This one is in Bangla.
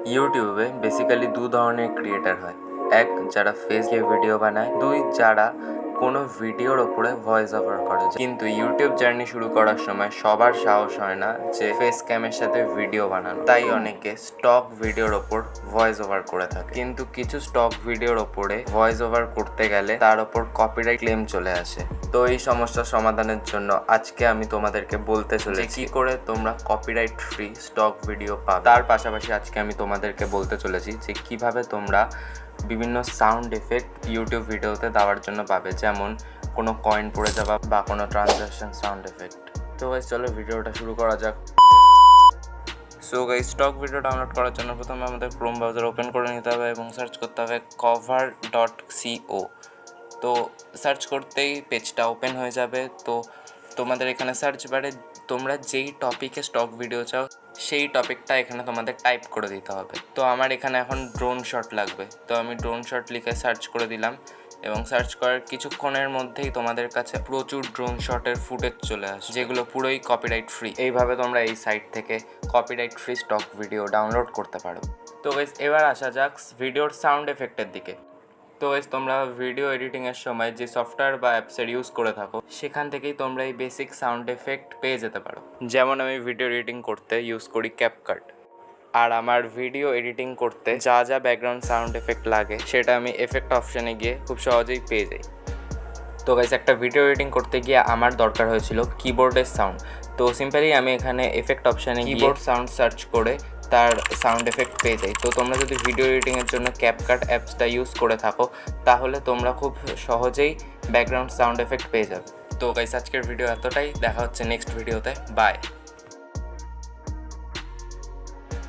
ইউটিউবে বেসিক্যালি দু ধরনের ক্রিয়েটার হয়। এক, যারা ফেস দিয়ে ভিডিও বানায়। দুই, যারা কোনো ভিডিওর ওপরে ভয়েস ওভার করে। কিন্তু ইউটিউব জার্নি শুরু করার সময় সবার সাহস হয় না যে ফেস ক্যামের সাথে ভিডিও বানানো, তাই অনেকে স্টক ভিডিওর ওপর ভয়েস ওভার করে থাকে। কিন্তু কিছু স্টক ভিডিওর ওপরে ভয়েস ওভার করতে গেলে তার ওপর কপিরাইট ক্লেম চলে আসে। তো এই সমস্যার সমাধানের জন্য আজকে আমি তোমাদেরকে বলতে চলেছি কি করে তোমরা কপিরাইট ফ্রি স্টক ভিডিও পাবে। তার পাশাপাশি আজকে আমি তোমাদেরকে বলতে চলেছি যে কিভাবে তোমরা বিভিন্ন সাউন্ড এফেক্ট ইউটিউব ভিডিওতে দেওয়ার জন্য পাবে, যেমন কোনো কয়েন পড়ে যাওয়া বা কোনো ট্রানজ্যাকশন সাউন্ড এফেক্ট। তো গাইস চলো ভিডিওটা শুরু করা যাক। So guys, stock video download করার জন্য প্রথমে আমাদের ক্রোম ব্রাউজার ওপেন করে নিতে হবে এবং সার্চ করতে হবে cover.co। তো সার্চ করতেই পেজটা ওপেন হয়ে যাবে। তো তোমাদের এখানে সার্চ বারে তোমরা যেই টপিকে স্টক ভিডিও চাও সেই টপিকটা এখানে তোমাদের টাইপ করে দিতে হবে। তো আমার এখানে এখন ড্রোন শট লাগবে, তো আমি ড্রোন শট লিখে সার্চ করে দিলাম এবং সার্চ করার কিছুক্ষণের মধ্যেই তোমাদের কাছে প্রচুর ড্রোন শটের ফুটেজ চলে আসে, যেগুলো পুরোই কপিরাইট ফ্রি। এইভাবে তোমরা এই সাইট থেকে copyright free stock video download করতে পারো। তো গাইস, এবার আসা যাক ভিডিওর সাউন্ড এফেক্টের দিকে। তো গাইস, তোমরা ভিডিও এডিটিংয়ের সময় যে সফটওয়্যার বা অ্যাপসের ইউজ করে থাকো সেখান থেকেই তোমরা এই বেসিক সাউন্ড এফেক্ট পেয়ে যেতে পারো। যেমন আমি ভিডিও এডিটিং করতে ইউজ করি ক্যাপকাট, আর আমার ভিডিও এডিটিং করতে যা যা ব্যাকগ্রাউন্ড সাউন্ড এফেক্ট লাগে সেটা আমি এফেক্ট অপশানে গিয়ে খুব সহজেই পেয়ে যাই। তো গাইস, একটা ভিডিও এডিটিং করতে গিয়ে আমার দরকার হয়েছিল কিবোর্ডের সাউন্ড। তো সিম্পলি আমি এখানে এফেক্ট অপশানে কিবোর্ড সাউন্ড সার্চ করে তার সাউন্ড এফেক্ট পেয়ে যাই। তো তোমরা যদি ভিডিও এডিটিংয়ের জন্য ক্যাপকাট অ্যাপসটা ইউজ করে থাকো তাহলে তোমরা খুব সহজেই ব্যাকগ্রাউন্ড সাউন্ড এফেক্ট পেয়ে যাবে। তো গাইস, আজকের ভিডিও এতটাই। দেখা হচ্ছে নেক্সট ভিডিওতে। বাই।